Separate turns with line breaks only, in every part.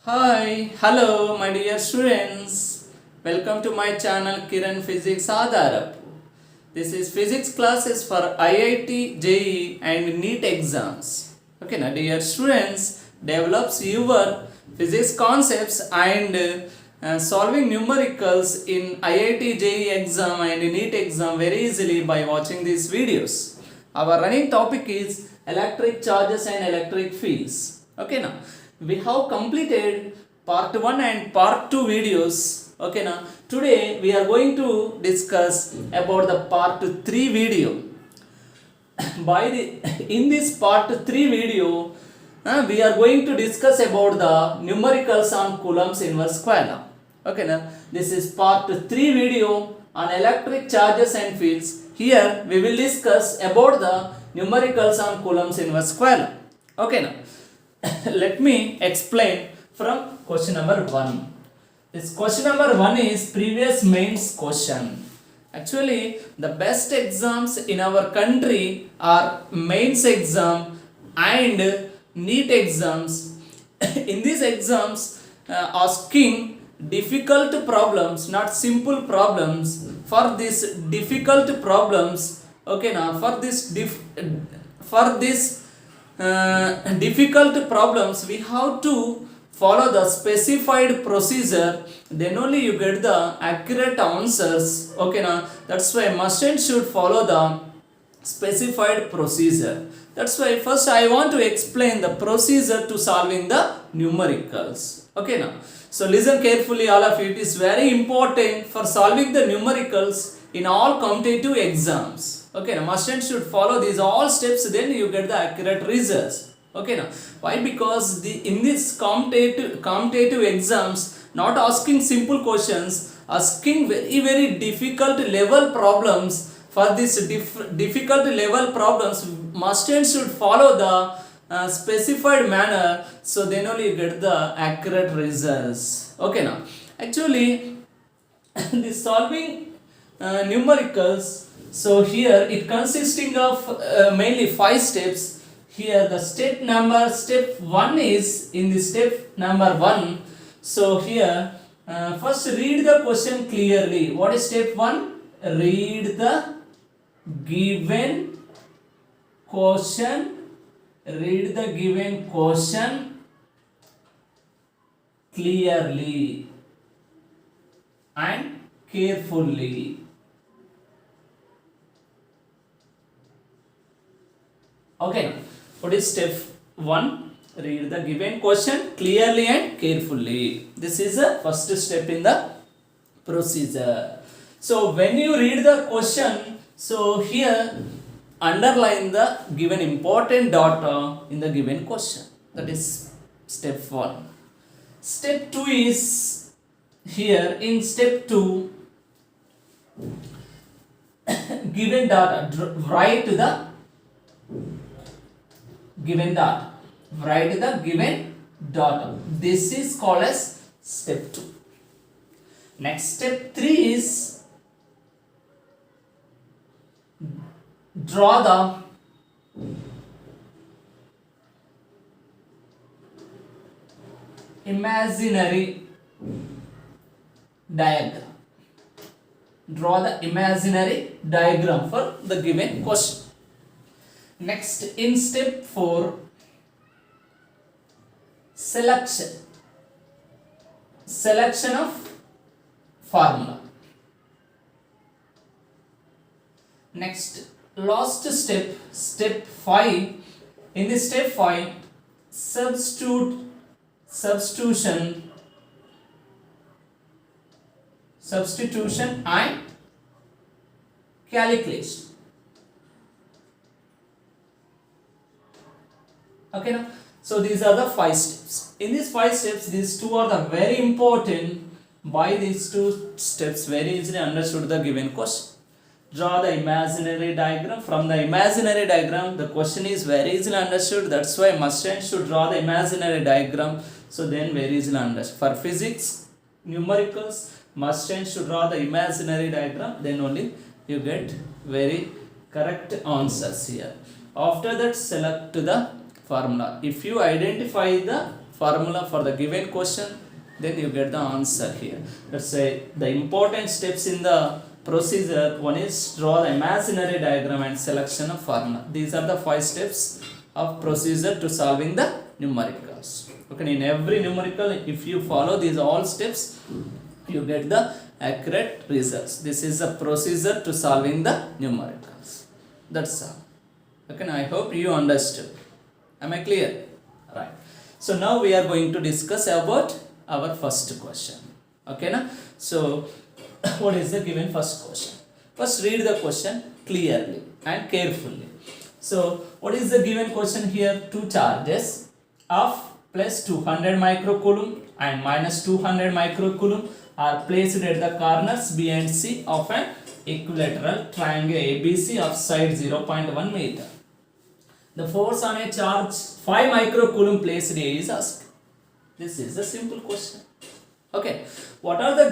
Hi, hello my dear students. Welcome to my channel Kiran Physics Adharapu. This is physics classes for IIT, JEE and NEET exams. Okay, now dear students, develops your physics concepts and solving numericals in IIT, JEE exam and NEET exam very easily by watching these videos. Our running topic is electric charges and electric fields. Okay, now we have completed part 1 and part 2 videos. Okay, now today we are going to discuss about the part 3 video. In this part 3 video, we are going to discuss about the numericals on Coulomb's inverse square law. Okay, now this is part 3 video on electric charges and fields. Here we will discuss about the numericals on Coulomb's inverse square law. Okay, now let me explain from question number 1. This question number 1 is previous mains question. Actually, the best exams in our country are mains exam and NEET exams. In these exams, asking difficult problems, not simple problems. For these difficult problems, okay, now for this difficult problems we have to follow the specified procedure, then only you get the accurate answers. Okay, now that's why must and should follow the specified procedure. That's why first I want to explain the procedure to solving the numericals. Okay, now so listen carefully all of you. It is very important for solving the numericals in all competitive exams. Okay, now must and should follow these all steps, then you get the accurate results. Okay, now why? Because in this competitive exams, not asking simple questions, asking very difficult level problems. For this difficult level problems, must and should follow the specified manner, so then only you get the accurate results. Okay, now actually the solving numericals, so here it consisting of mainly 5 steps. Here the step 1 is in the step number 1. So here first read the question clearly. What is step 1? Read the given question. Read the given question clearly and carefully. Okay, what is step 1? Read the given question clearly and carefully. This is the first step in the procedure. So when you read the question, so here underline the given important data in the given question. That is step 1. Step 2 is here in step 2, given data, write the given data. Write the given data. This is called as step 2. Next, step 3 is draw the imaginary diagram. Draw the imaginary diagram for the given question. Next, in step 4, selection of formula. Next, last step 5. In this step 5, substitution and calculation. Okay, now so these are the 5 steps. In these 5 steps, these 2 are the very important. By these 2 steps, very easily understood the given question. Draw the imaginary diagram. From the imaginary diagram, the question is very easily understood. That's why must and should draw the imaginary diagram. So then very easily understood. For physics, numericals, must and should draw the imaginary diagram. Then only you get very correct answers here. After that, select the formula. If you identify the formula for the given question, then you get the answer here. Let's say the important steps in the procedure. One is draw the imaginary diagram and selection of formula. These are the 5 steps of procedure to solving the numericals. Okay, in every numerical, if you follow these all steps, you get the accurate results. This is the procedure to solving the numericals. That's all. Okay, I hope you understood. Am I clear? Right. So now we are going to discuss about our first question. Okay, na? So what is the given first question? First read the question clearly and carefully. So what is the given question here? Two charges of plus 200 microcoulomb and minus 200 microcoulomb are placed at the corners B and C of an equilateral triangle ABC of side 0.1 meter. The force on a charge 5 microcoulomb placed A is asked. This is a simple question. Okay, what are the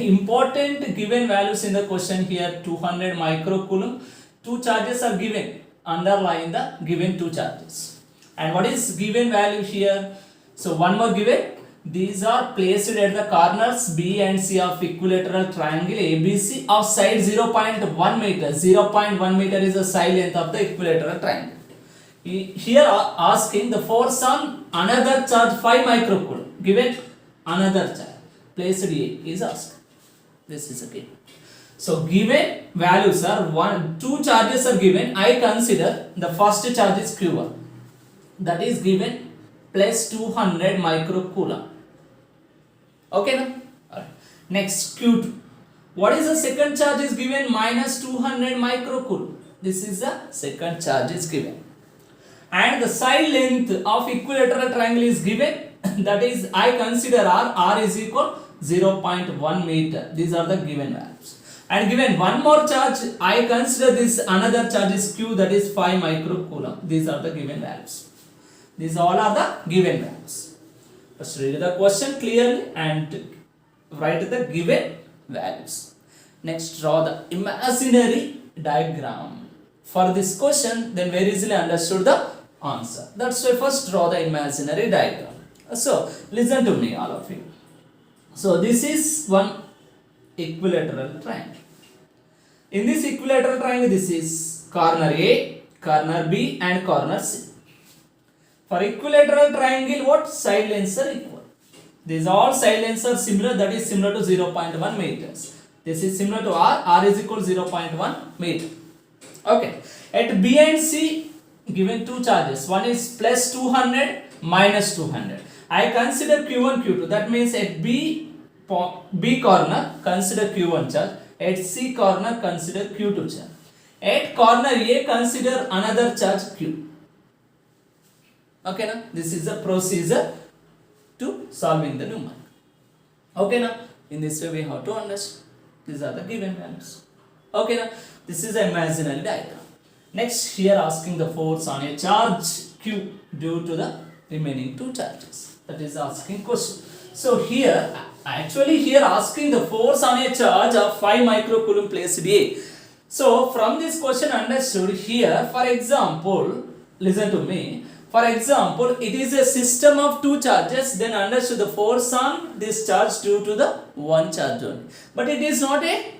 important given values in the question here? 200 microcoulomb. Two charges are given. Underline the given two charges. And what is given value here? So one more given. These are placed at the corners B and C of equilateral triangle ABC of side 0.1 meter. 0.1 meter is the side length of the equilateral triangle. Here asking the force on another charge 5 microcoulomb. Given another charge placed A is asked. This is a given. So given values are two charges are given. I consider the first charge is Q1. That is given plus 200 microcoulomb. Okay, now? Alright. Next Q2. What is the second charge is given? Minus 200 microcoulomb. This is the second charge is given. And the side length of equilateral triangle is given. That is, I consider R is equal 0.1 meter. These are the given values. And given one more charge, I consider this another charge is Q, that is 5 microcoulomb. These are the given values. These all are the given values. First read the question clearly and write the given values. Next draw the imaginary diagram. For this question, then very easily understood the answer. That's why first draw the imaginary diagram. So listen to me all of you. So this is one equilateral triangle. In this equilateral triangle, this is corner A, corner B and corner C. For equilateral triangle, what side lengths are equal? These all side lengths are similar, that is similar to 0.1 meters. This is similar to R is equal to 0.1 meter. Okay, at B and C given two charges, one is plus 200 minus 200. I consider Q1 Q2, that means at B corner consider Q1 charge, at C corner consider Q2 charge, at corner A consider another charge Q. Okay, now this is the procedure to solving the numerical. Okay, now in this way we have to understand these are the given values. Okay, now this is the imaginary diagram. Next, here asking the force on a charge Q due to the remaining two charges. That is asking question. So here asking the force on a charge of 5 microcoulomb placed A. So from this question understood here, for example, listen to me. For example, it is a system of two charges, then understood the force on this charge due to the one charge only. But it is not a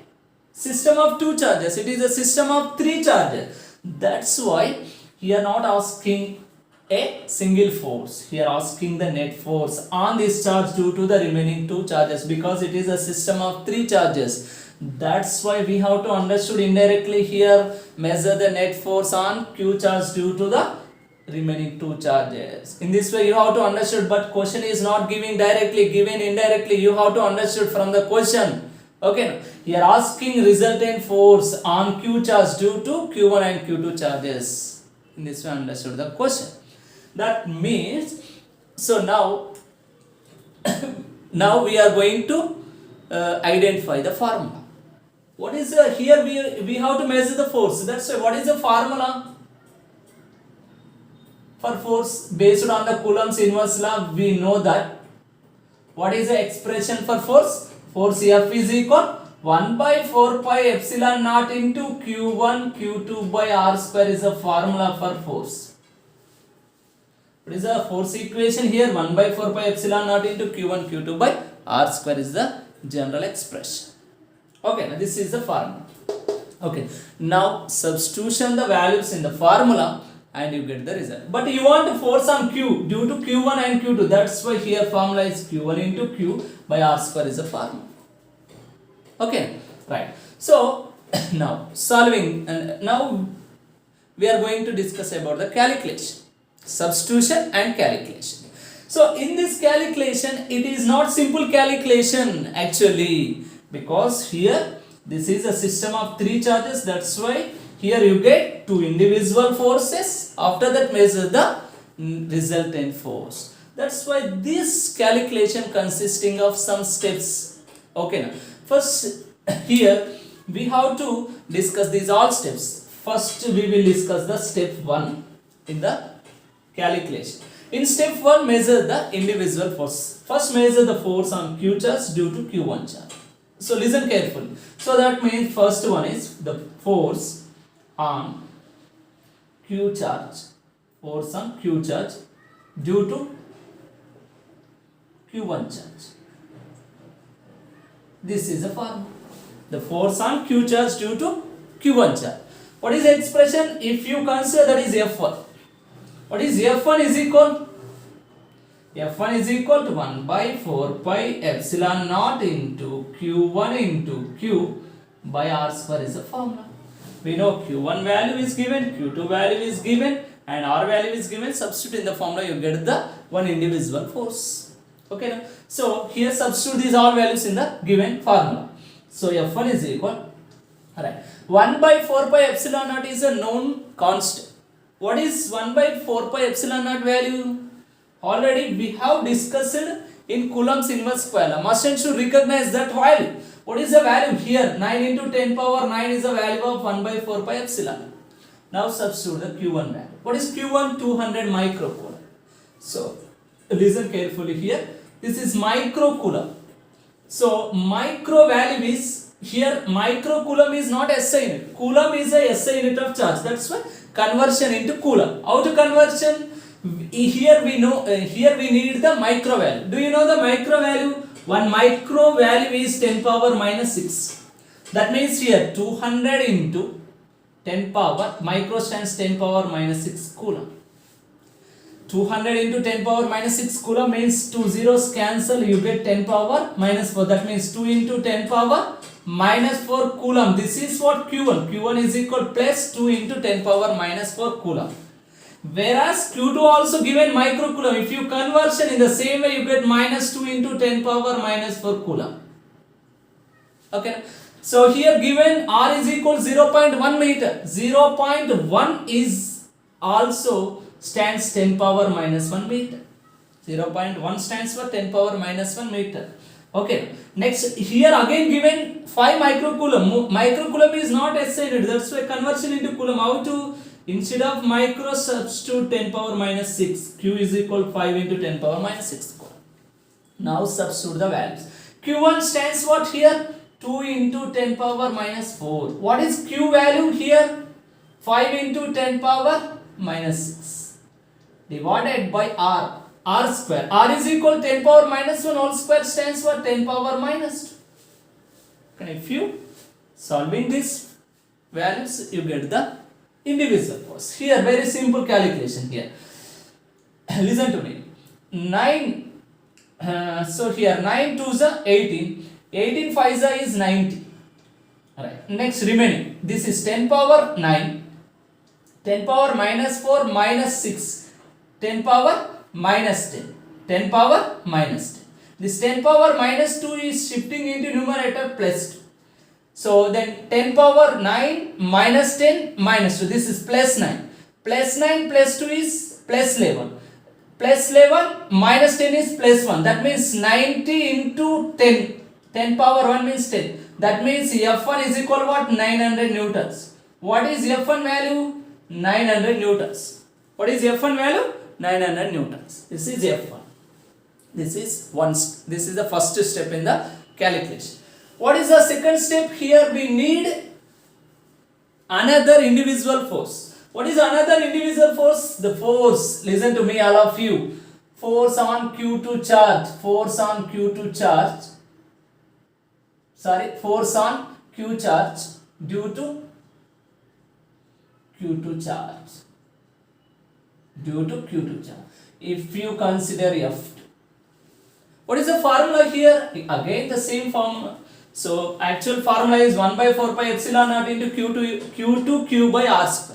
system of two charges, it is a system of three charges. That's why here not asking a single force, here asking the net force on this charge due to the remaining two charges, because it is a system of three charges. That's why we have to understood indirectly here, measure the net force on Q charge due to the remaining two charges. In this way you have to understood, but question is not giving directly, given indirectly. You have to understood from the question. Okay, here asking resultant force on Q charge due to Q1 and Q2 charges. In this way understood the question. That means, so now now we are going to identify the formula. What is the, here we have to measure the force. That's why what is the formula for force based on the Coulomb's inverse law? We know that. What is the expression for force? Force F is equal 1 by 4 pi epsilon naught into Q1 Q2 by R square is a formula for force. What is the force equation here? 1 by 4 pi epsilon naught into q1 q2 by r square is the general expression. Okay, now this is the formula. Okay, now substitution the values in the formula and you get the result. But you want to force on q due to q1 and q2. That's why here formula is q1 into q by r square is the formula. Okay, right. So now solving, and now we are going to discuss about the calculation, substitution and calculation. So in this calculation, it is not simple calculation actually, because here this is a system of 3 charges. That's why here you get 2 individual forces. After that measure the resultant force. That's why this calculation consisting of some steps. Okay, now first here we have to discuss these all steps. First we will discuss the step 1 in the calculation. In step 1, measure the individual force. First measure the force on q charge due to q1 charge. So listen carefully. So that means first one is the force on q charge. Force on q charge due to q1 charge. This is the formula. The force on q charge due to q1 charge. What is the expression? If you consider that is F1. What is F1 is equal? F1 is equal to 1 by 4 pi epsilon naught into q1 into q by r square is the formula. We know q1 value is given, q2 value is given and r value is given. Substitute in the formula, you get the one individual force. Okay, now? So here substitute these all values in the given formula. So F1 is equal, alright, 1 by 4 pi epsilon naught is a known constant. What is 1 by 4 pi epsilon naught value? Already we have discussed in Coulomb's inverse square. Must and should recognize that value. What is the value here? 9 into 10 power 9 is the value of 1 by 4 pi epsilon. Now substitute the q1 value. What is q1? 200 microcoulomb. So listen carefully here. This is microcoulomb. So micro value is here. Microcoulomb is not SI unit. Coulomb is a SI unit of charge. That's why conversion into coulomb. How to conversion? Here we know. Here we need the micro value. Do you know the micro value? 1 micro value is 10 power minus 6. That means here 200 into 10 power, micro stands 10 power minus 6 coulomb. 200 into 10 power minus 6 coulomb means 2 zeros cancel, you get 10 power minus 4. That means 2 into 10 power minus 4 coulomb. This is what q1. q1 is equal plus 2 into 10 power minus 4 coulomb. Whereas q2 also given micro coulomb. If you conversion in the same way, you get minus 2 into 10 power minus 4 coulomb. Okay. So here given r is equal 0.1 meter. 0.1 is also stands 10 power minus 1 meter. 0.1 stands for 10 power minus 1 meter. Okay. Next, here again given 5 microcoulomb. Microcoulomb is not SI unit. That's why conversion into coulomb. How to? Instead of micro, substitute 10 power minus 6. Q is equal 5 into 10 power minus 6 coulomb. Now substitute the values. Q1 stands what here? 2 into 10 power minus 4. What is Q value here? 5 into 10 power minus 6. Divided by R. R square. R is equal 10 power minus 1 whole square stands for 10 power minus 2. Okay, if you solving these values, you get the individual force. Here very simple calculation here. Listen to me. 9. So here 9 2s are 18. 18 5s is 90. Alright. Next remaining. This is 10 power 9. 10 power minus 4 minus 6. 10 power minus 10. 10 power minus 10. This 10 power minus 2 is shifting into numerator plus 2. So then 10 power 9 minus 10 minus 2. This is plus 9. Plus 9 plus 2 is plus 11. Plus 11 minus 10 is plus 1. That means 90 into 10. 10 power 1 means 10. That means F1 is equal what? 900 newtons. What is F1 value? 900 newtons. What is F1 value? 900 newtons. This is F1. This is the first step in the calculation. What is the second step? Here we need another individual force. What is another individual force? The force, listen to me all of you, force on Q2 charge, force on Q2 charge, force on Q charge due to Q2 charge, due to Q2 charge. If you consider F2, what is the formula here? Again the same formula. So actual formula is 1 by 4 pi epsilon naught into Q2 Q by R square.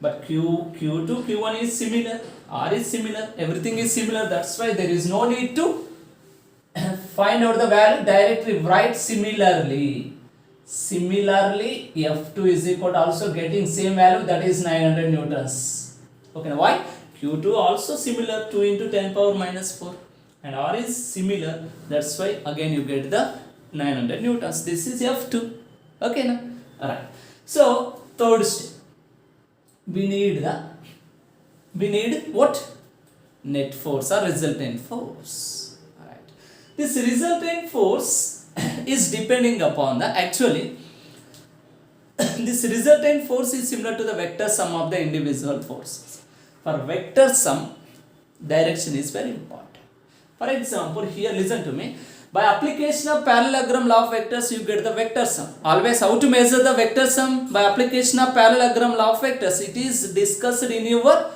But Q2 Q1 is similar, R is similar, everything is similar. That's why there is no need to find out the value, directly write similarly. Similarly, F2 is equal to also getting same value, that is 900 newtons. Okay, why? Q2 also similar, 2 into 10 power minus 4, and R is similar, that's why again you get the 900 newtons. This is F2. Okay now. Alright. So third step, we need what? Net force or resultant force. Alright. This resultant force is depending upon the actually this resultant force is similar to the vector sum of the individual forces. For vector sum, direction is very important. For example, here listen to me. By application of parallelogram law of vectors, you get the vector sum. Always how to measure the vector sum? By application of parallelogram law of vectors. It is discussed in your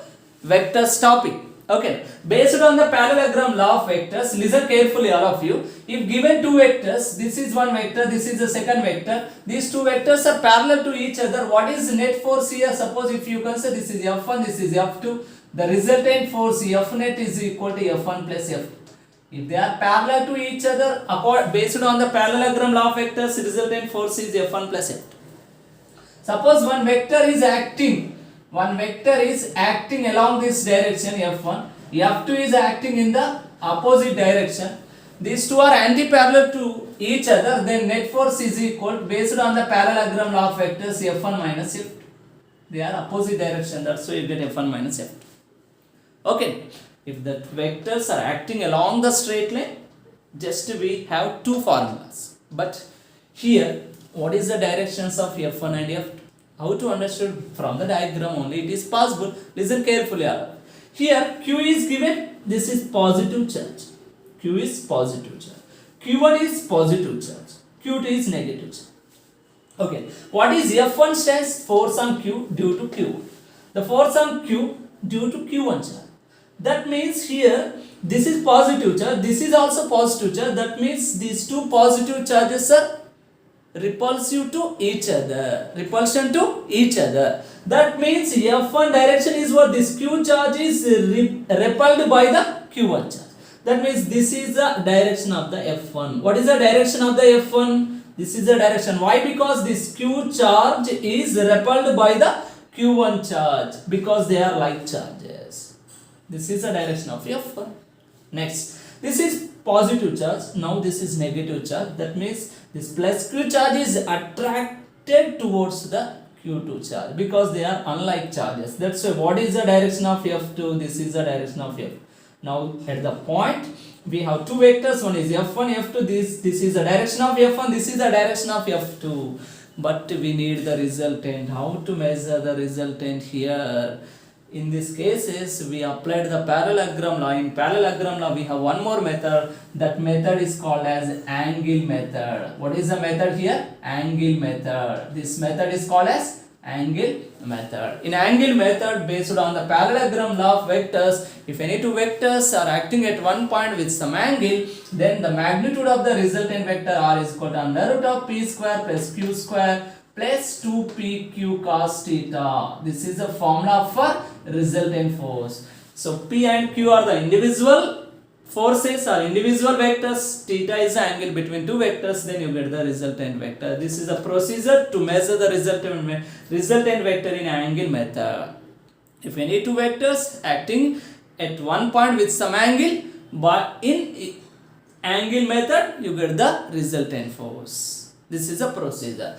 vectors topic. Okay. Based on the parallelogram law of vectors, listen carefully all of you. If given two vectors, this is one vector, this is the second vector. These two vectors are parallel to each other. What is net force here? Suppose if you consider this is F1, this is F2. The resultant force F net is equal to F1 plus F2. If they are parallel to each other, based on the parallelogram law of vectors, resultant force is F1 plus F2. Suppose one vector is acting along this direction F1, F2 is acting in the opposite direction. These two are anti-parallel to each other, then net force is equal, based on the parallelogram law of vectors, F1 minus F2. They are opposite direction, that's why you get F1 minus F2. Okay. If the vectors are acting along the straight line, just we have two formulas. But here, what is the directions of F1 and F2? How to understand from the diagram only it is possible. Listen carefully. Here Q is given, this is positive charge. Q is positive charge. Q1 is positive charge. Q2 is negative charge. Okay. What is F1 stands? Force on Q due to Q1. The force on Q due to Q1 charge. That means here this is positive charge, this is also positive charge. That means these two positive charges are repulsive to each other. Repulsion to each other. That means F1 direction is what? This Q charge is repelled by the Q1 charge. That means this is the direction of the F1. What is the direction of the F1? This is the direction. Why? Because this Q charge is repelled by the Q1 charge, because they are like charges. This is the direction of F1. Next, this is positive charge. Now this is negative charge. That means this plus Q charge is attracted towards the Q2 charge, because they are unlike charges. That's why what is the direction of F2? This is the direction of F2. Now at the point we have two vectors. One is F1, F2. This is the direction of F1. This is the direction of F2. But we need the resultant. How to measure the resultant here? In these cases, we applied the parallelogram law. In parallelogram law, we have one more method. That method is called as angle method. What is the method here? Angle method. This method is called as angle method. In angle method, based on the parallelogram law of vectors, if any two vectors are acting at one point with some angle, then the magnitude of the resultant vector R is equal to under root of P square plus Q square plus 2pq cos theta. This is the formula for resultant force. So P and Q are the individual forces or individual vectors. Theta is the angle between two vectors, then you get the resultant vector. This is a procedure to measure the resultant vector in angle method. If any two vectors acting at one point with some angle, but in angle method you get the resultant force. This is a procedure.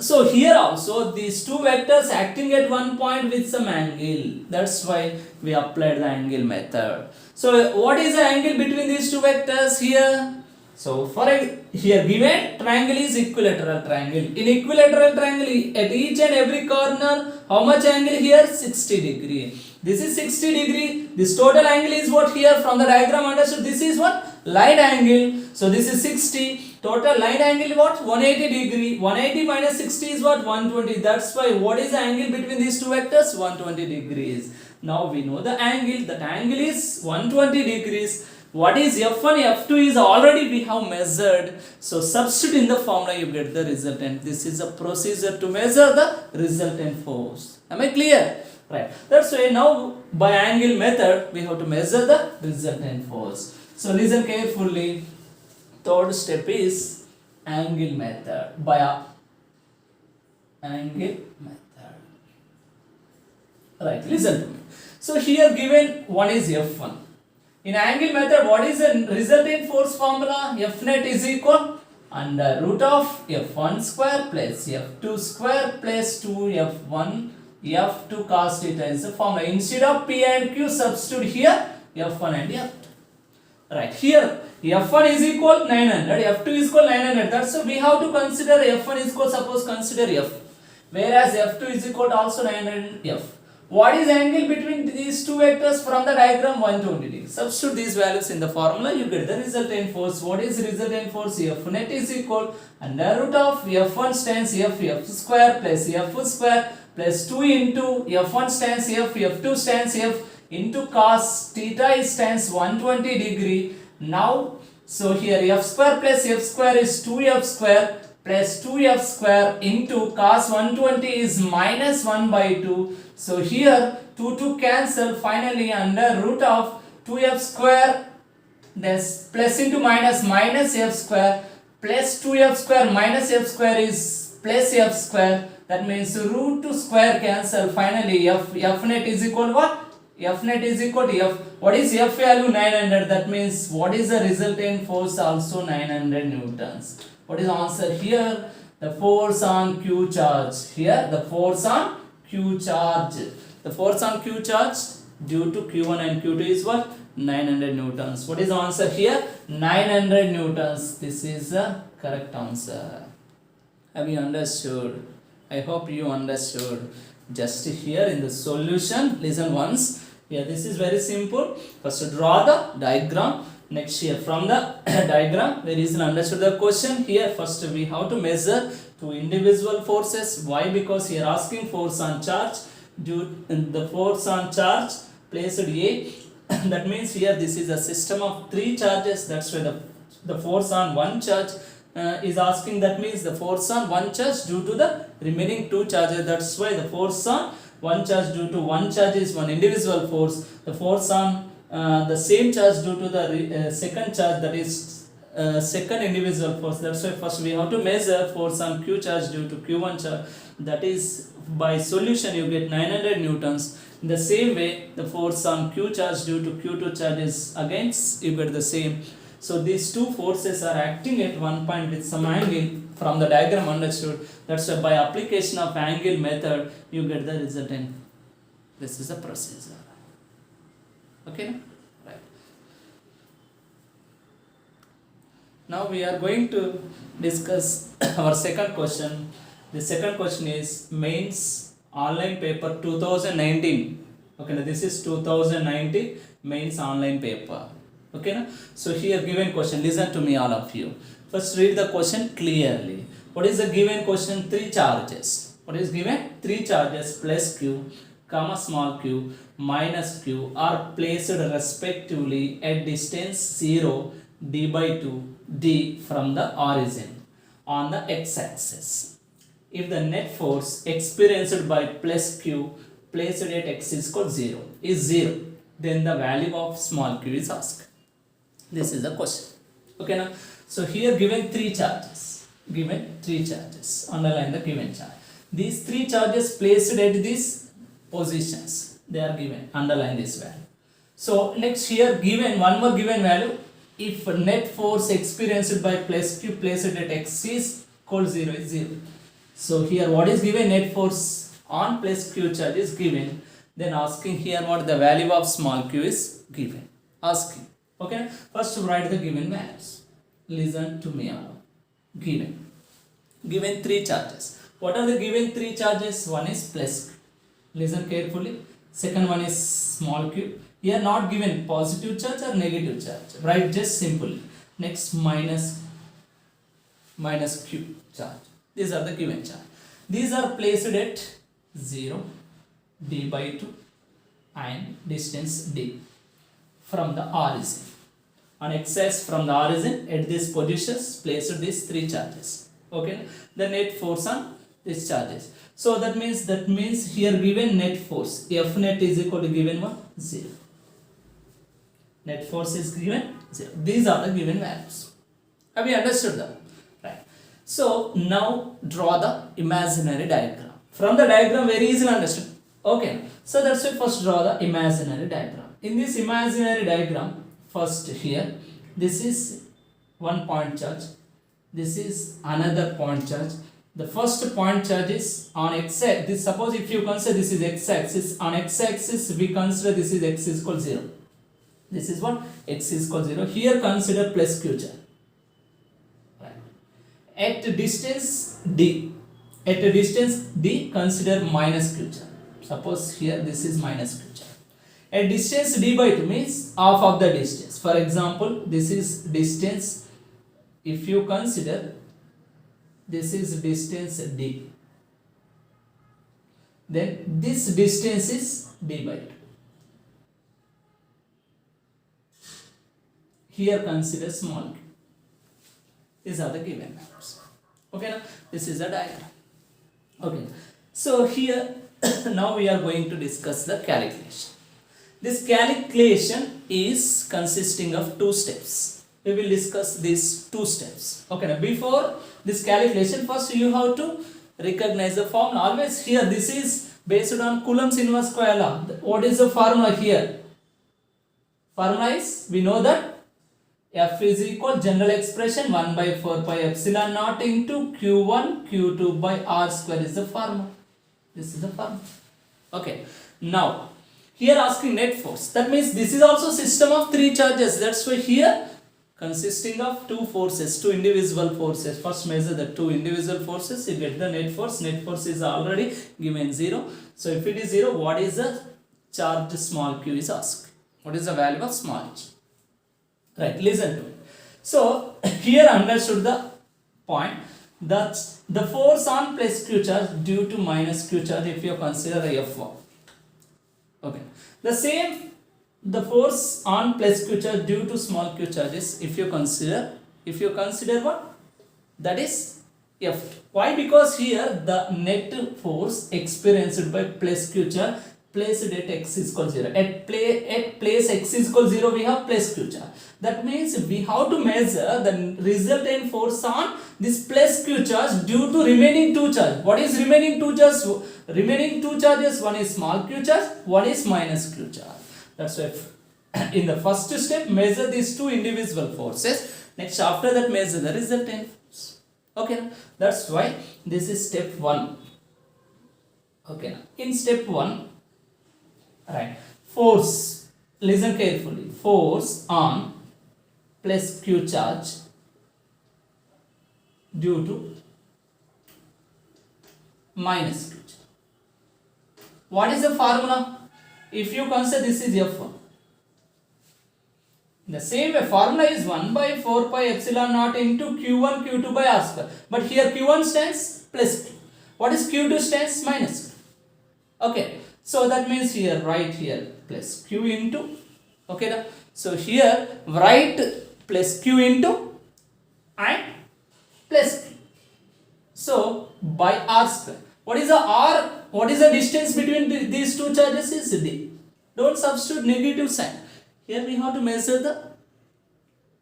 So here also these two vectors acting at one point with some angle. That's why we applied the angle method. So what is the angle between these two vectors here? So for here given triangle is equilateral triangle. In equilateral triangle, at each and every corner, how much angle here? 60 degree. This is 60 degree. This total angle is what here from the diagram understood. This is what? Line angle. So this is 60. Total line angle what? 180 degree. 180 minus 60 is what? 120. That's why what is the angle between these two vectors? 120 degrees. Now we know the angle. That angle is 120 degrees. What is F1, F2 is already we have measured. So substitute in the formula, you get the resultant. This is a procedure to measure the resultant force. Am I clear? Right. That's why now by angle method we have to measure the resultant force. So listen carefully. Third step is angle method. By angle method. Right. Listen to me. So here given one is F1. In angle method, what is the resultant force formula? F net is equal under root of F1 square plus F2 square plus 2F1 F2 cos theta is the formula. Instead of P and Q, substitute here F1 and F2. Right, here F1 is equal 900, F2 is equal 900. That's so we have to consider F1 is equal, suppose consider F. Whereas F2 is equal to also 900 F. What is angle between these two vectors from the diagram? 120 degrees. Substitute these values in the formula, you get the resultant force. What is resultant force? F net is equal under root of F1 times F square plus F square plus 2 into F1 times F2 times F into cos theta is times 120 degree. Now, so here F square plus F square is 2F square plus 2F square into cos 120 is minus 1 by 2. So here 2 cancel, finally under root of 2F square this plus into minus F square plus 2F square minus F square is plus F square. That means root 2 square cancel, finally F net is equal what? F net is equal to F. What is F value? 900. That means what is the resultant force? Also 900 newtons. What is the answer here? The force on Q charge. Here the force on Q charge. The force on Q charge due to Q1 and Q2 is what? 900 newtons. What is the answer here? 900 newtons. This is the correct answer. Have you understood? I hope you understood. Just here in the solution, listen once. Here this is very simple. First draw the diagram. Next here from the diagram, where is understood the question. Here first we have to measure two individual forces. Why? Because here asking force on charge. Due the force on charge placed A. That means here this is a system of three charges. That's why the force on one charge is asking. That means the force on one charge due to the remaining two charges. That's why the force on one charge due to one charge is one individual force. The force on the same charge due to the second charge, that is second individual force. That's why first we have to measure force on Q charge due to Q1 charge. That is by solution you get 900 newtons. In the same way the force on Q charge due to Q2 charge is against, you get the same. So these two forces are acting at one point with some angle from the diagram understood. That's why by application of angle method you get the resultant. This is the procedure. Okay, right. Now we are going to discuss our second question. The second question is mains online paper 2019. Okay, now this is 2019 mains online paper. Okay, now so here given question, listen to me all of you. First read the question clearly. What is the given question? Three charges. What is given? Three charges plus Q comma small q minus q are placed respectively at distance 0 d by 2 d from the origin on the x-axis. If the net force experienced by plus q placed at x is equal 0 is 0, then the value of small q is asked. This is the question. Okay, now so here given three charges, underline the given charge. These three charges placed at these positions, they are given, underline this value. So next here given one more given value, if net force experienced by plus q placed at x is equal 0 is 0. So here what is given? Net force on plus q charge is given. Then asking here what the value of small q is given. Asking. Okay, first write the given values. Listen to me now. Given three charges. What are the given three charges? One is plus. Listen carefully. Second one is small q. Here not given positive charge or negative charge. Write just simply. Next minus q charge. These are the given charge. These are placed at 0, d by 2 and distance d from the origin. On x-axis from the origin at these positions placed these three charges. Okay, the net force on these charges. So that means here given net force F net is equal to given one 0. Net force is given 0. These are the given values. Have you understood that? Right. So now draw the imaginary diagram. From the diagram very easily understood. Okay. So that's why first draw the imaginary diagram. In this imaginary diagram, first here, this is one point charge. This is another point charge. The first point charge is on x-axis. Suppose if you consider this is x-axis. On x-axis we consider this is x is equal to 0. This is what? X is equal to 0. Here consider plus q charge. Right. At distance d. At a distance d consider minus q charge. Suppose here this is minus q charge. At distance d by 2 means half of the distance. For example, this is distance. If you consider this is distance d, then this distance is d by 2. Here consider small q. These are the given values. Okay, now this is a diagram. Okay, so here now we are going to discuss the calculation. This calculation is consisting of two steps. We will discuss these two steps. Okay, now before this calculation, first you have to recognize the formula. Always here, this is based on Coulomb's inverse square law. What is the formula here? Formula is, we know that F is equal general expression 1 by 4 pi epsilon naught into Q1 Q2 by R square is the formula. This is the formula. Okay, now here asking net force. That means this is also system of three charges. That's why here consisting of two forces, two indivisible forces. First measure the two indivisible forces, you get the net force. Net force is already given 0. So if it is 0, what is the charge small q is asked? What is the value of small h? Right, listen to it. So here understood the point that the force on plus q charge due to minus q charge if you consider F1. Okay. The same, the force on plus q charge due to small q charges if you consider what? That is F2. Why? Because here the net force experienced by plus q charge placed at x is equal to 0. At place x is equal to 0 we have plus q charge. That means we have to measure the resultant force on this plus q charge due to remaining two charges. What is remaining two charges? Remaining two charges, one is small q charge, one is minus q charge. That's why in the first step measure these two indivisible forces. Next after that measure the resultant force. Okay, that's why this is step 1. Okay, in step 1, right, force, listen carefully, force on plus q charge due to minus q charge. What is the formula? If you consider this is F1. The same way formula is 1 by 4 pi epsilon naught into Q1 Q2 by R square. But here Q1 stands plus Q. What is Q2 stands minus Q. Okay. So that means here write here plus Q into. Okay. So here write plus Q into and plus Q. So by R square. What is the R? What is the distance between these two charges is d. Don't substitute negative sign. Here we have to measure the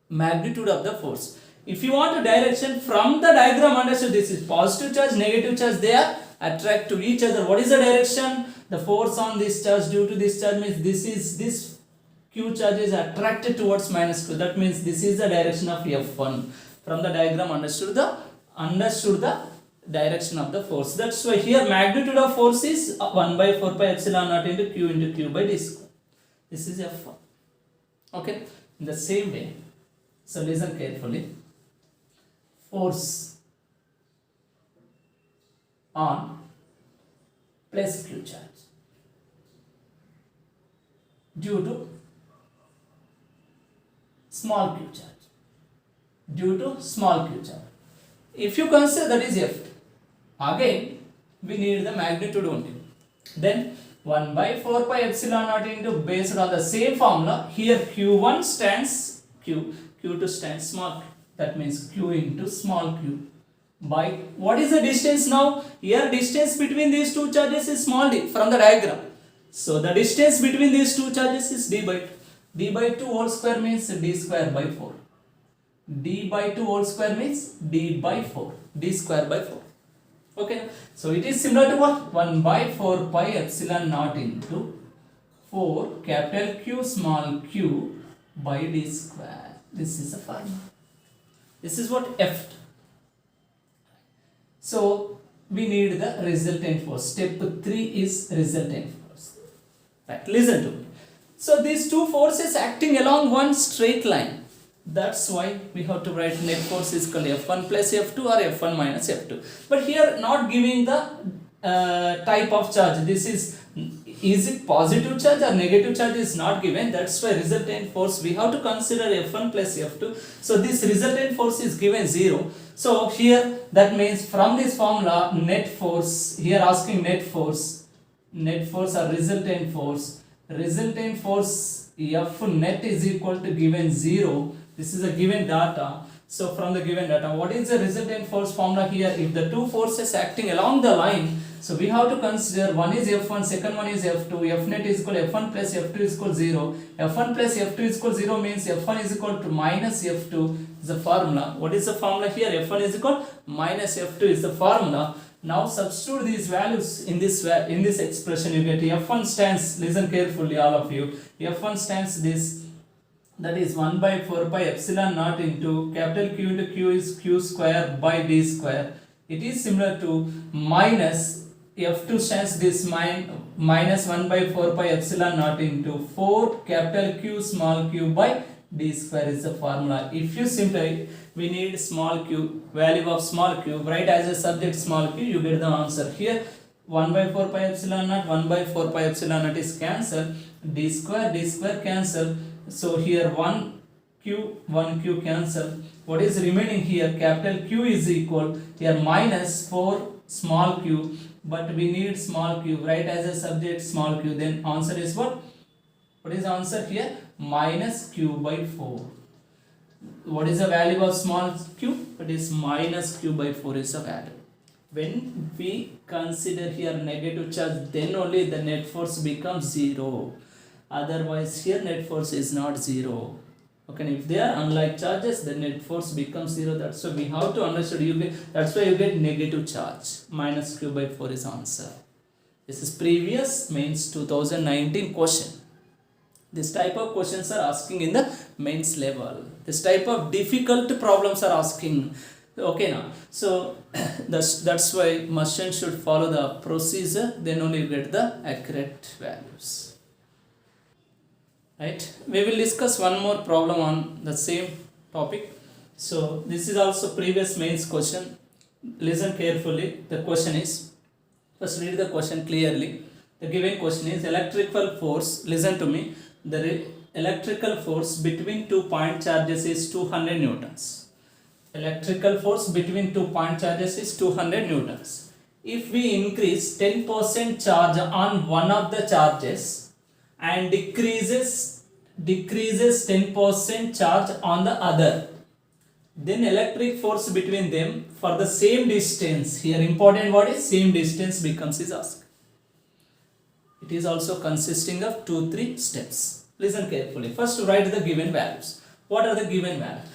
magnitude of the force. If you want a direction from the diagram, understood this is positive charge, negative charge, they are attract to each other. What is the direction? The force on this charge due to this charge means this q charge is attracted towards minus q. That means this is the direction of F1. From the diagram understood the direction of the force. That's why here magnitude of force is 1 by 4 pi epsilon naught into q by d square. This is F1. Okay. In the same way, so listen carefully. force on plus q charge due to small q charge. Due to small q charge. If you consider that is F, again we need the magnitude only. Then 1 by 4 pi epsilon naught into, based on the same formula, here q1 stands q, q2 stands small q. That means q into small q by, what is the distance now? Here distance between these two charges is small d from the diagram. So the distance between these two charges is d by 2. D by 2 whole square means d square by 4. D by 2 whole square means d by 4. D square by 4. Okay. So it is similar to what? 1 by 4 pi epsilon naught into 4 capital Q small q by d square. This is the formula. This is what F. So we need the resultant force. Step 3 is resultant force. Right. Listen to me. So these two forces acting along one straight line. That's why we have to write net force is equal to F1 plus F2 or F1 minus F2. But here not giving the type of charge. This is it positive charge or negative charge is not given. That's why resultant force we have to consider F1 plus F2. So this resultant force is given 0. So here that means from this formula net force, here asking net force or resultant force. Resultant force F net is equal to given 0. This is a given data. So from the given data, what is the resultant force formula here? If the two forces acting along the line, so we have to consider one is F1, second one is F2. F net is equal to F1 plus F2 is equal to 0. F1 plus F2 is equal to 0 means F1 is equal to minus F2 is the formula. What is the formula here? F1 is equal to minus F2 is the formula. Now substitute these values in this expression. You get F1 stands, listen carefully all of you, F1 stands this, that is 1 by 4 pi epsilon naught into capital Q into Q is Q square by D square. It is similar to minus F2 stands this minus 1 by 4 pi epsilon naught into 4 capital Q small q by D square is the formula. If you simply, we need small q, value of small q, write as a subject small q, you get the answer. Here 1 by 4 pi epsilon naught, 1 by 4 pi epsilon naught is cancelled, D square cancel. So here 1q cancel. What is remaining here? Capital Q is equal, here minus 4 small q, but we need small q, write as a subject small q, then answer is what? What is the answer here? Minus q by 4. What is the value of small q? It is minus q by 4 is the value. When we consider here negative charge, then only the net force becomes 0. Otherwise here net force is not 0. Okay, if they are unlike charges, the net force becomes 0. That's why we have to understand. That's why you get negative charge. Minus q by 4 is answer. This is previous mains 2019 question. This type of questions are asking in the mains level. This type of difficult problems are asking. Okay now. So that's why must and should follow the procedure. Then only you get the accurate values. Right, we will discuss one more problem on the same topic. So this is also previous mains question. Listen carefully. The question is, first read the question clearly. The given question is electrical force, listen to me, the electrical force between two point charges is 200 newtons. Electrical force between two point charges is 200 newtons. If we increase 10% charge on one of the charges and decreases 10% charge on the other, then electric force between them for the same distance, here important word is same distance becomes is asked. It is also consisting of 2-3 steps. Listen carefully. First write the given values. What are the given values?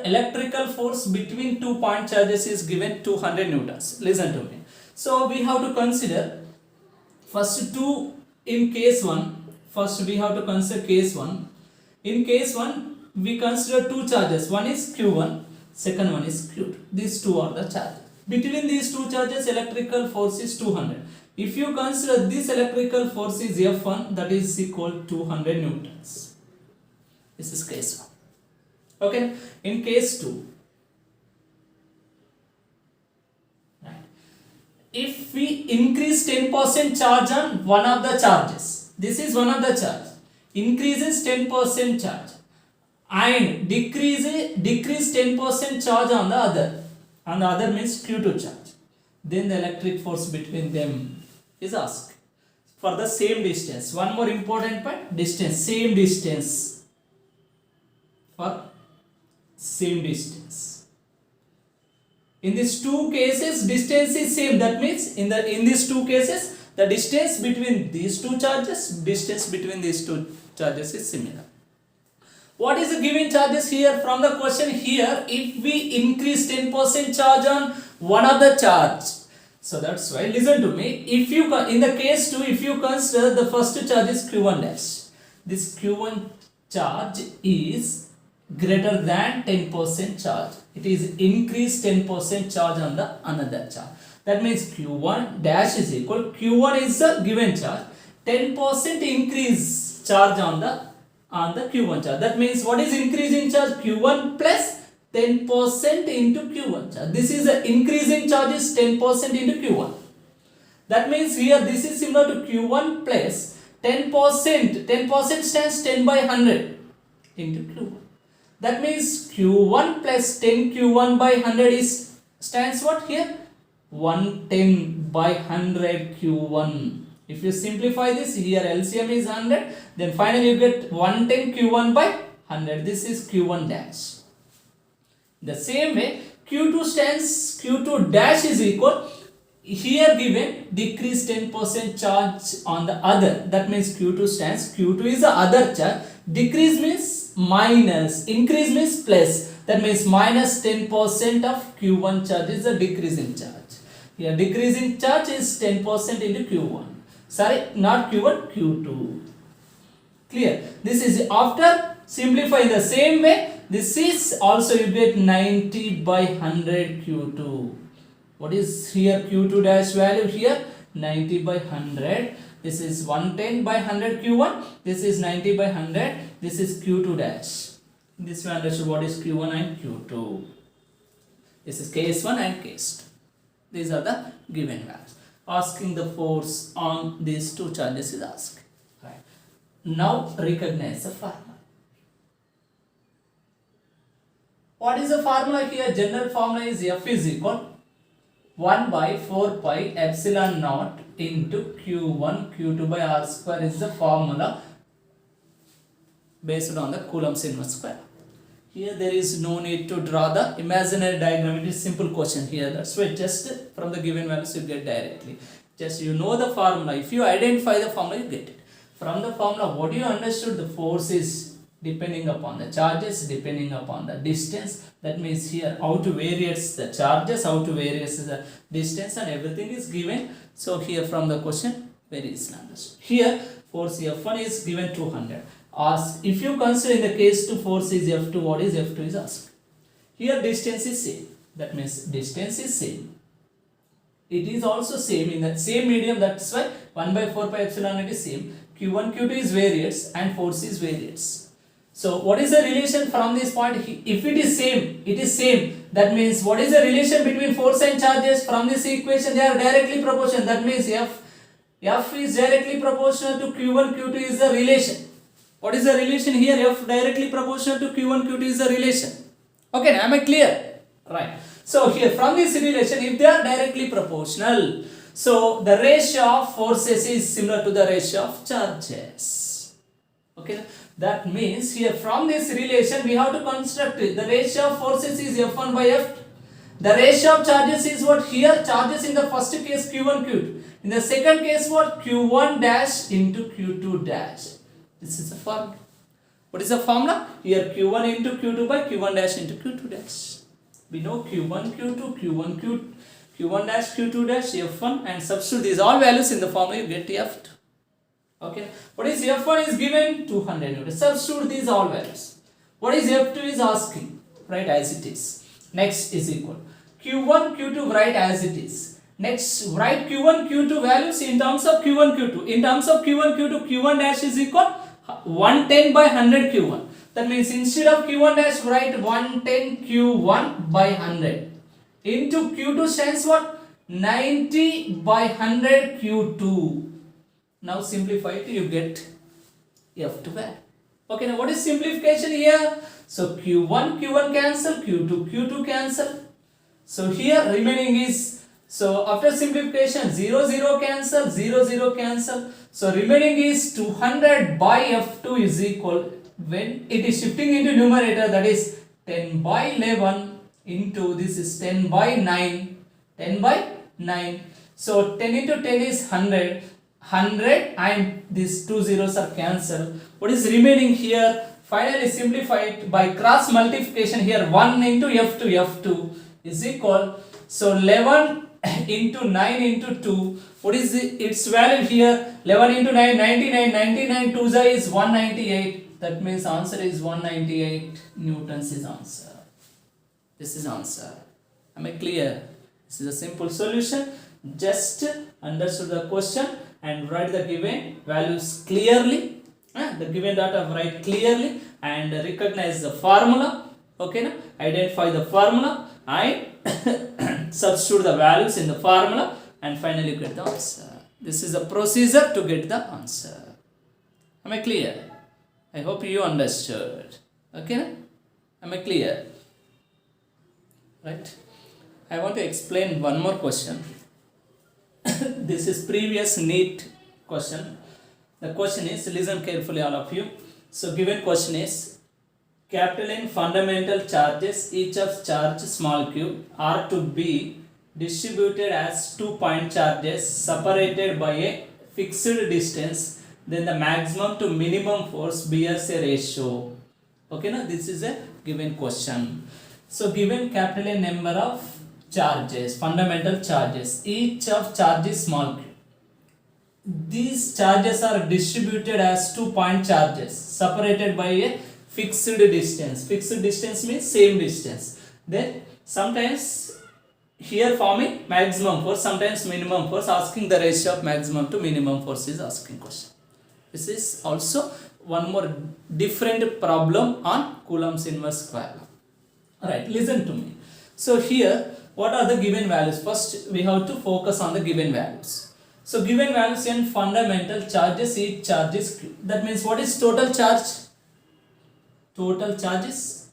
Electrical force between two point charges is given 200 newtons. Listen to me. So we have to consider first two in case 1. First we have to consider case 1. In case 1 we consider two charges. One is Q1, second one is Q2. These two are the charges. Between these two charges electrical force is 200. If you consider this electrical force is F1, that is equal to 200 newtons. This is case 1. Okay. In case 2, if we increase 10% charge on one of the charges, this is one of the charge, increases 10% charge and decrease 10% charge on the other means Q2 charge, then the electric force between them is asked for the same distance. One more important point, distance, same distance, for same distance. In these two cases distance is same, that means in these two cases the distance between these two charges is similar. What is the given charges here from the question here? If we increase 10% charge on one of the charge, so that's why, listen to me, if you in the case 2, if you consider the first charge is Q1 dash, this Q1 charge is greater than 10% charge, it is increased 10% charge on the another charge. That means Q1 dash is equal, Q1 is the given charge, 10% increase charge on the Q1 charge. That means what is increasing charge? Q1 plus 10% into Q1 charge. This is the increasing charge is 10% into Q1. That means here this is similar to Q1 plus 10%. 10% stands 10 by 100 into Q1. That means Q1 plus 10 Q1 by 100 is stands what here? 110 by 100 Q1. If you simplify this, here LCM is 100, then finally you get 110 Q1 by 100. This is Q1 dash. The same way, Q2 dash is equal, here given decrease 10% charge on the other. That means Q2 stands, Q2 is the other charge, decrease means minus, increase means plus. That means minus 10% of Q1 charge is the decreasing charge. Here decreasing charge is 10% into Q1. Sorry, not Q1, Q2. Clear? This is after simplifying the same way. This is also you get 90 by 100 Q2. What is here Q2 dash value here? 90 by 100. This is 110 by 100 Q1. This is 90 by 100. This is Q2 dash. This one understood what is Q1 and Q2. This is case 1 and case 2. These are the given values. Asking the force on these two charges is asked. Right. Now recognize the formula. What is the formula here? General formula is F is equal 1 by 4 pi epsilon naught into Q1 Q2 by R square is the formula based on the Coulomb's inverse square. Here there is no need to draw the imaginary diagram. It is simple question here. That's why just from the given values you get directly. Just you know the formula. If you identify the formula, you get it. From the formula, what you understood, the force is depending upon the charges, depending upon the distance. That means here how to varies the charges, how to varies the distance, and everything is given. So here from the question, very easily understood. Here force F1 is given 200. Ask if you consider in the case 2 force is F2, what is F2 is asked. Here distance is same. That means distance is same. It is also same in the same medium. That's why 1 by 4 pi epsilon naught is same. Q1 Q2 is variates and force is variates. So what is the relation from this point? If it is same, it is same. That means what is the relation between force and charges? From this equation they are directly proportional. That means F is directly proportional to Q1 Q2 is the relation. What is the relation here? F directly proportional to Q1 Q2 is the relation. Okay, am I clear? Right. So here from this relation, if they are directly proportional, so the ratio of forces is similar to the ratio of charges. Okay, that means here from this relation we have to construct it. The ratio of forces is F1 by F2. The ratio of charges is what here? Charges in the first case Q1 Q2. In the second case what? Q1 dash into Q2 dash. This is the formula. What is the formula? Here Q1 into Q2 by Q1 dash into Q2 dash. We know Q1 Q2, Q1 dash, Q2 dash, F1, and substitute these all values in the formula, you get F2. Okay. What is F1 is given? 200 Newton. Substitute these all values. What is F2 is asking? Write as it is. Next is equal. Q1 Q2 write as it is. Next write Q1 Q2 values in terms of Q1 Q2. In terms of Q1 Q2, Q1 dash is equal 110 by 100 Q1. That means instead of Q1 dash write 110 Q1 by 100 into Q2 stands what? 90 by 100 Q2. Now simplify it, you get F12. Okay, now what is simplification here? So Q1 cancel, Q2 cancel. So here remaining is, so after simplification 0 cancel, 0 cancel. So remaining is 200 by F2 is equal, when it is shifting into numerator, that is 10 by 11 into, this is 10 by 9, 10 by 9. So 10 into 10 is 100, 100 and these two zeros are cancelled. What is remaining here? Finally simplified by cross multiplication here, 1 into F2 is equal, so 11 into 9 into 2, what is its value here? 11 into 9, 99, 99 2 is 198, that means answer is 198 Newtons is answer. This is answer. Am I clear? This is a simple solution. Just understood the question and write the given values clearly. The given data write clearly and recognize the formula. Okay, now identify the formula and substitute the values in the formula and finally get the answer. This is a procedure to get the answer. Am I clear? I hope you understood. Okay, now? Am I clear? Right? I want to explain one more question. This is previous NEET question. The question is, listen carefully all of you. So given question is, capital N fundamental charges, each of charge small q, are to be distributed as 2 point charges separated by a fixed distance, then the maximum to minimum force bears a ratio. Okay, now this is a given question. So given capital N number of charges, fundamental charges, each of charge is small q. These charges are distributed as 2 point charges separated by a fixed distance. Fixed distance means same distance. Then sometimes here forming maximum force, sometimes minimum force, asking the ratio of maximum to minimum force is asking question. This is also one more different problem on Coulomb's inverse square law. Alright, listen to me. So here, what are the given values? First, we have to focus on the given values. So given values in fundamental charges, each charge is q. That means what is total charge? Total charges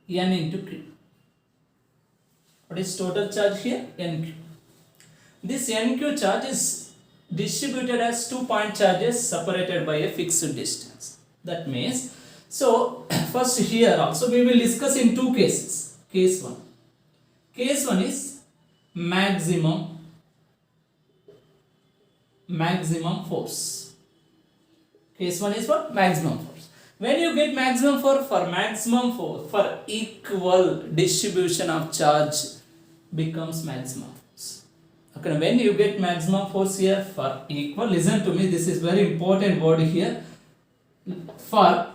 n into q. What is total charge here? Nq. This nq charge is distributed as 2 point charges separated by a fixed distance. That means, so first here also we will discuss in two cases. Case 1. Case 1 is maximum force. Case 1 is what? Maximum force. When you get maximum force, for equal distribution of charge becomes maximum force. Okay, when you get maximum force here for equal, listen to me, this is very important word here. For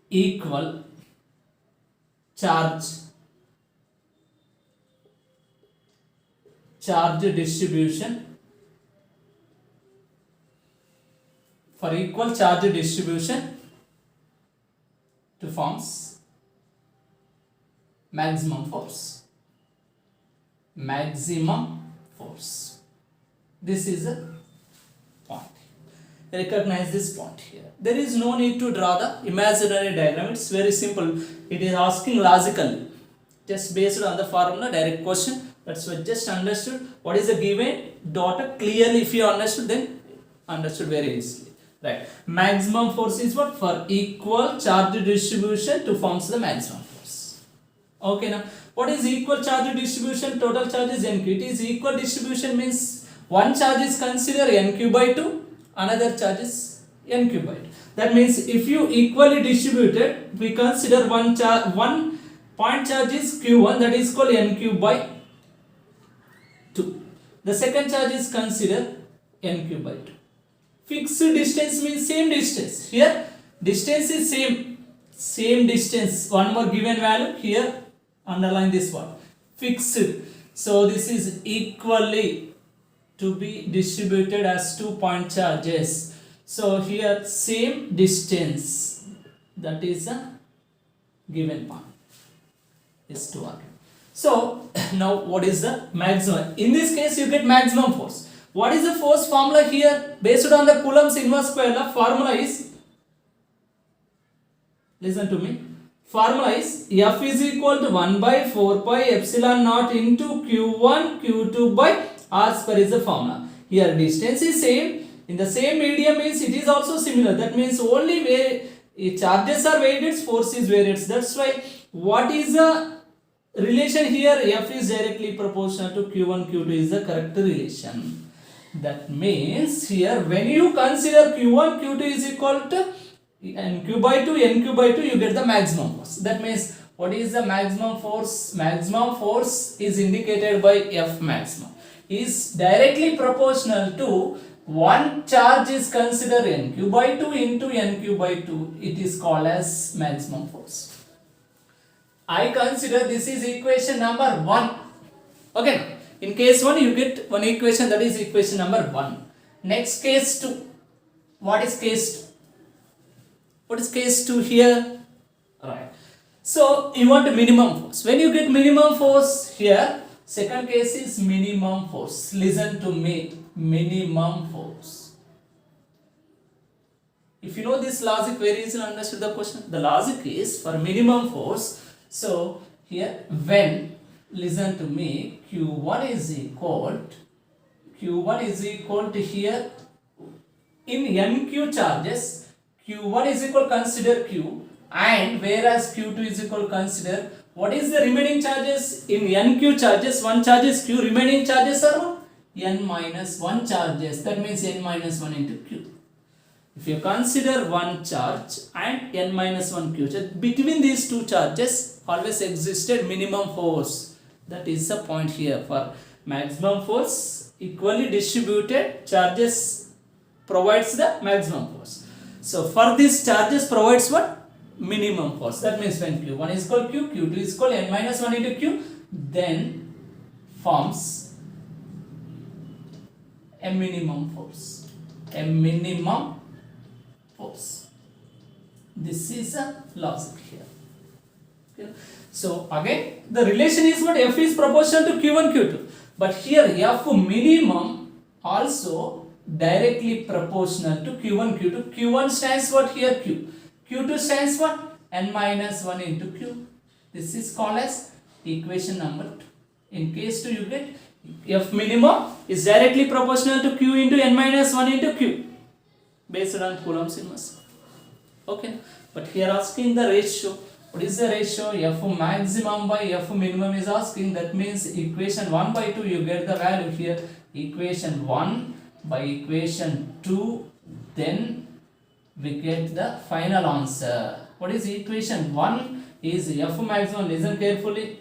equal charge distribution, for equal charge distribution to forms maximum force. This is a point. Recognize this point here. There is no need to draw the imaginary diagram. It's very simple. It is asking logically, just based on the formula, direct question. That's why just understood what is the given data clearly. If you understood, then understood very easily. Right. Maximum force is what? For equal charge distribution to forms the maximum force. Okay, now what is equal charge distribution? Total charge is nq. It is equal distribution means one charge is considered nq by 2, another charge is nq by 2. That means if you equally distributed, we consider one point charge is q1, that is called nq by 2. The second charge is considered nq by 2. Fixed distance means same distance. Here distance is same distance. One more given value here, underline this one, fixed. So this is equally to be distributed as 2 point charges. So here same distance, that is a given point is 200. So now what is the maximum? In this case you get maximum force. What is the force formula here? Based on the Coulomb's inverse square law, formula is, listen to me, formula is F is equal to 1 by 4 pi epsilon naught into Q1 Q2 by R square is the formula. Here distance is same, in the same medium means it is also similar. That means only where charges are weighted, force is varied. That's why what is the relation here? F is directly proportional to Q1 Q2 is the correct relation. That means here when you consider Q1 Q2 is equal to NQ by 2 NQ by 2, you get the maximum force. That means what is the maximum force? Maximum force is indicated by F maximum is directly proportional to one charge is considered NQ by 2 into NQ by 2. It is called as maximum force. I consider this is equation number 1. Okay. In case 1 you get one equation, that is equation number 1. Next case 2. What is case 2? What is case 2 here? Right. So you want minimum force. When you get minimum force here, second case is minimum force. Listen to me. Minimum force. If you know this logic, very easily understood the question. The logic is for minimum force. So here when, listen to me, Q1 is equal to here in NQ charges, Q1 is equal consider Q, and whereas Q2 is equal consider what is the remaining charges. In NQ charges, one charge is Q, remaining charges are N minus 1 charges. That means N minus 1 into Q. If you consider one charge and N minus 1 Q charge, between these two charges always existed minimum force. That is the point here. For maximum force, equally distributed charges provides the maximum force. So for these charges provides what? Minimum force. That means when Q1 is equal Q, Q2 is equal N minus 1 into Q, then forms a minimum force. A minimum force. This is a logic here. Okay. So again the relation is what? F is proportional to Q1 Q2. But here F minimum also directly proportional to Q1 Q2. Q1 stands what here? Q. Q2 stands what? N minus 1 into Q. This is called as equation number 2. In case 2 you get F minimum is directly proportional to Q into N minus 1 into Q based on Coulomb's inverse. Okay. But here asking the ratio. What is the ratio? F maximum by F minimum is asking. That means equation 1 by 2 you get the value here. Equation 1 by equation 2, then we get the final answer. What is equation 1 is F maximum. Listen carefully.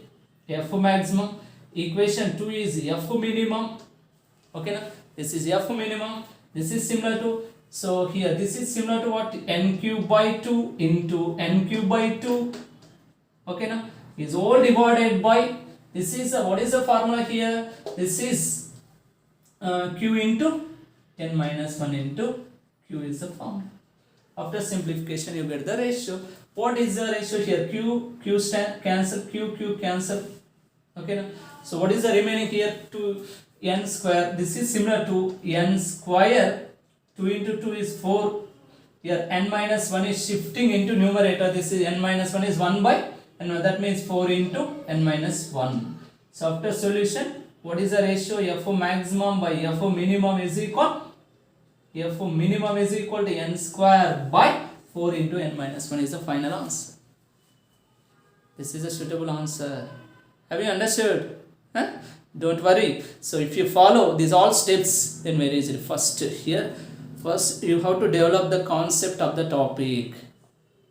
F maximum. Equation 2 is F minimum. Okay, na? This is F minimum. This is similar to, so here this is similar to what? N cube by 2 into N cube by 2. Okay, na? Is all divided by, this is what is the formula here? This is Q into N minus 1 into Q is the formula. After simplification you get the ratio. What is the ratio here? Q cancel, Q cancel. Okay, na? So what is the remaining here? 2n square. This is similar to n square. 2 into 2 is 4. Here n minus 1 is shifting into numerator. This is n minus 1 is 1 by, and that means 4 into n minus 1. So after solution, what is the ratio? F maximum by F minimum is equal. F minimum is equal to n square by 4 into n minus 1 is the final answer. This is a suitable answer. Have you understood? Huh? Don't worry. So if you follow these all steps, then very easy. First you have to develop the concept of the topic.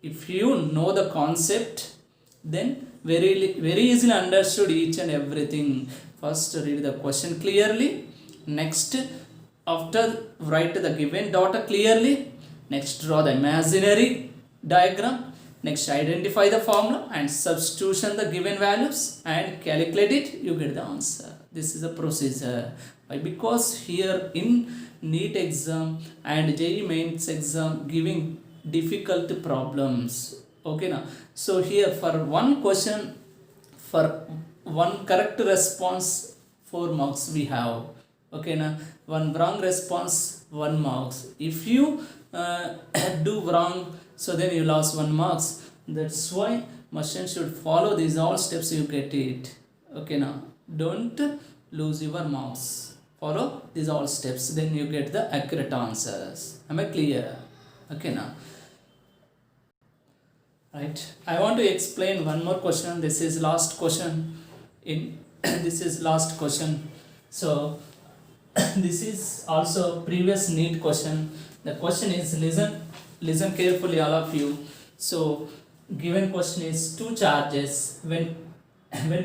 If you know the concept, then very easily understood each and everything. First read the question clearly. Next, after write the given data clearly. Next draw the imaginary diagram. Next identify the formula and substitution the given values and calculate it. You get the answer. This is a procedure. Why? Because here in NEET exam and JEE mains exam giving difficult problems. Okay now. So here for one question, for one correct response, 4 marks we have. Okay now. One wrong response, 1 marks. If you do wrong, so then you lost 1 marks. That's why machine should follow these all steps, you get it. Okay now. Don't lose your marks. Follow these all steps, then you get the accurate answers. Am I clear? Okay now. Right. I want to explain one more question. This is last question. In this is last question. So this is also previous NEET question. The question is, listen carefully all of you. So given question is, two charges when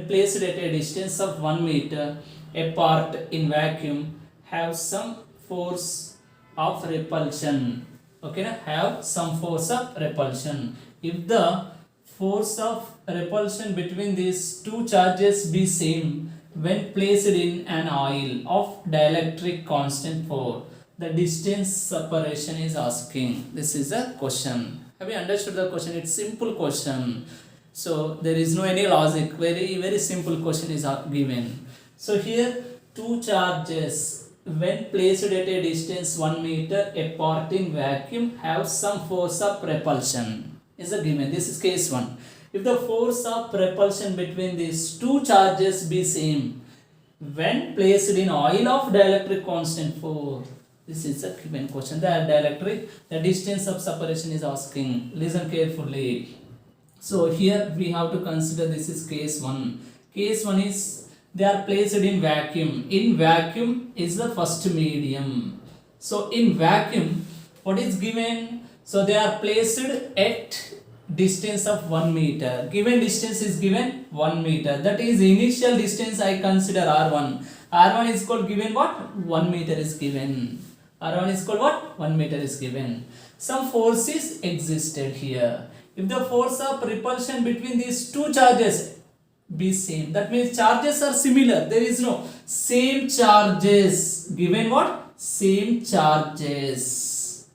placed at a distance of 1 meter apart in vacuum have some force of repulsion. Okay, have some force of repulsion. If the force of repulsion between these two charges be same when placed in an oil of dielectric constant 4, the distance separation is asking. This is a question. Have you understood the question? It's simple question. So there is no any logic. Very simple question is given. So here two charges when placed at a distance 1 meter apart in vacuum have some force of repulsion is a given. This is case 1. If the force of repulsion between these two charges be same when placed in oil of dielectric constant 4, this is a given question. The distance of separation is asking. Listen carefully. So here we have to consider this is case 1. Case 1 is they are placed in vacuum. In vacuum is the first medium. So in vacuum, what is given? So they are placed at distance of 1 meter. Given distance is given 1 meter. That is initial distance I consider R1. R1 is called given what? 1 meter is given. R1 is called what? 1 meter is given. Some forces existed here. If the force of repulsion between these two charges be same, that means charges are similar. There is no same charges. Given what? Same charges.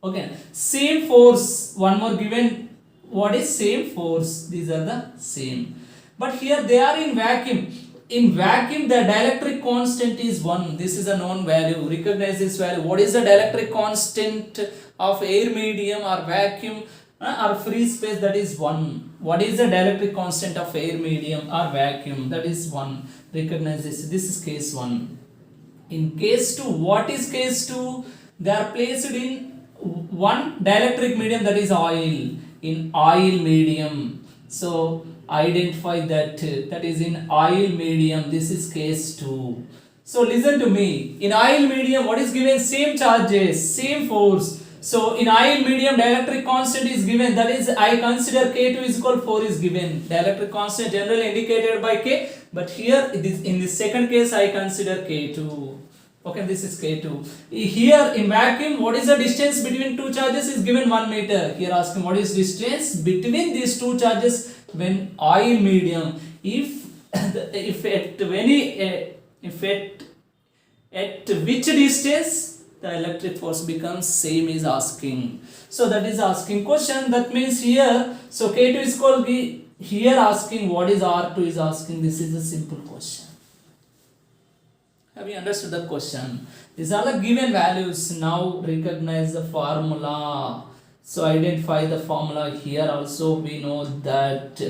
Okay. Same force. One more given. What is same force? These are the same. But here they are in vacuum. In vacuum, the dielectric constant is 1. This is a known value. Recognize this value. What is the dielectric constant of air medium or vacuum or free space? That is 1. What is the dielectric constant of air medium or vacuum? That is 1. Recognize this. This is case 1. In case 2, what is case 2? They are placed in one dielectric medium, that is oil. In oil medium. So identify that is in oil medium. This is case 2. So listen to me. In oil medium, what is given? Same charges, same force. So in oil medium, dielectric constant is given. That is, I consider K2 is equal 4 is given. Dielectric constant generally indicated by K. But here in the second case, I consider K2. Okay, this is K2. Here in vacuum, what is the distance between two charges is given 1 meter. Here asking what is distance between these two charges when oil medium. If at which distance the electric force becomes same is asking. So that is asking question. That means here, so K2 is called here asking what is R2 is asking. This is a simple question. Have you understood the question? These are the given values. Now recognize the formula. So identify the formula. Here also we know that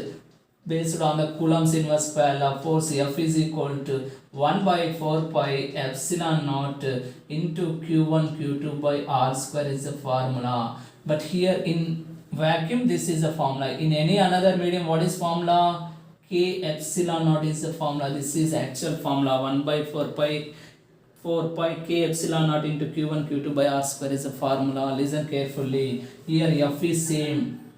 based on the Coulomb's inverse law, force F is equal to 1 by 4 pi epsilon naught into Q1 Q2 by R square is the formula. But here in vacuum, this is the formula. In any another medium, what is formula? K epsilon naught is the formula. This is actual formula. 1 by 4 pi K epsilon naught into Q1 Q2 by R square is the formula. Listen carefully. Here F is same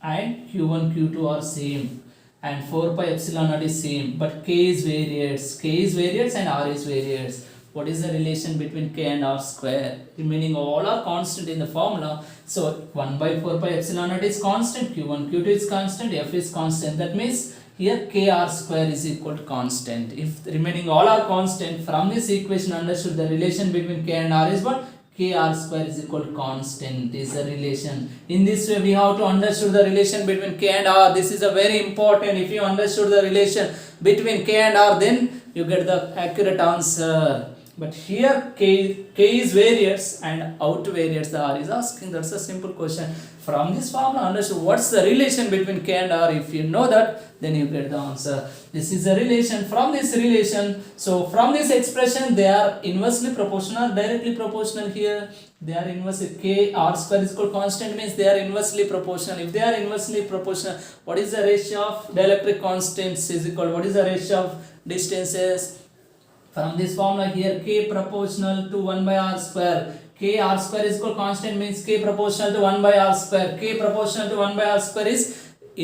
and Q1 Q2 are same and 4 pi epsilon naught is same, but K is variates. K is variates and R is variates. What is the relation between K and R square? Remaining all are constant in the formula. So 1 by 4 pi epsilon naught is constant, Q1 Q2 is constant, F is constant. That means here KR square is equal to constant. If remaining all are constant, from this equation understood the relation between K and R is what? K k r square is equal to constant is the relation. In this way we have to understand the relation between k and r. This is a very important. If you understood the relation between k and r, then you get the accurate answer. But here k is variates and out variates the r is asking. That's a simple question. From this formula understood what's the relation between k and r. If you know that, then you get the answer. This is the relation. From this relation, so from this expression they are inversely proportional, directly proportional. Here they are inversely. K r square is equal to constant means they are inversely proportional. If they are inversely proportional, what is the ratio of dielectric constants is equal to what is the ratio of distances? From this formula here, k proportional to 1 by r square. K r square is equal to constant means k proportional to 1 by r square. K proportional to 1 by r square is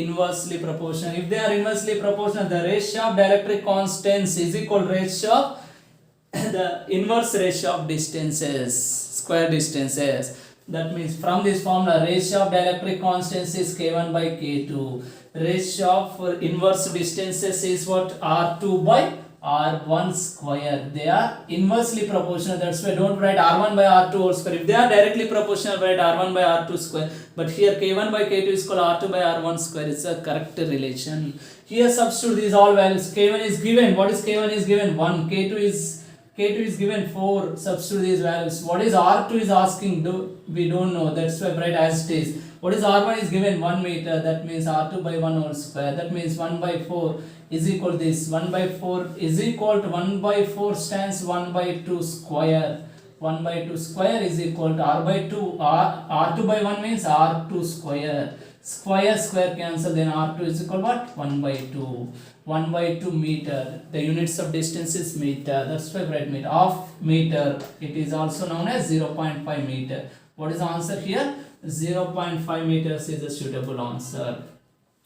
inversely proportional. If they are inversely proportional, the ratio of dielectric constants is equal to ratio of the inverse ratio of distances, square distances. That means from this formula, ratio of dielectric constants is k1 by k2. Ratio of inverse distances is what? r2 by r1 square. They are inversely proportional. That's why don't write r1 by r2 whole square. If they are directly proportional, write r1 by r2 square. But here k1 by k2 is equal to r2 by r1 square. It's a correct relation. Here substitute these all values. K1 is given. What is k1 is given? 1. K2 is given 4. Substitute these values. What is r2 is asking? We don't know. That's why write as it is. What is r1 is given? 1 meter. That means r2 by 1 whole square. That means 1 by 4 is equal to this. 1 by 4 is equal to 1 by 4 stands 1 by 2 square. 1 by 2 square is equal to r by 2. R2 by 1 means r2 square. Square cancel, then r2 is equal to what? 1 by 2. 1 by 2 meter. The units of distance is meter. That's why write meter. Of meter. It is also known as 0.5 meter. What is the answer here? 0.5 meters is a suitable answer.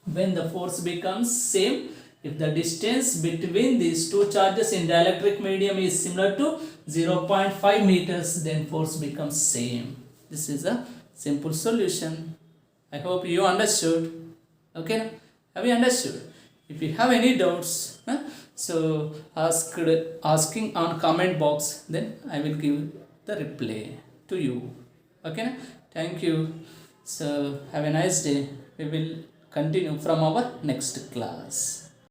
When the force becomes same, if the distance between these two charges in dielectric medium is similar to 0.5 meters, then force becomes same. This is a simple solution. I hope you understood. Okay, have you understood? If you have any doubts, so asking on comment box, then I will give the reply to you. Okay, thank you. So have a nice day. We will continue from our next class.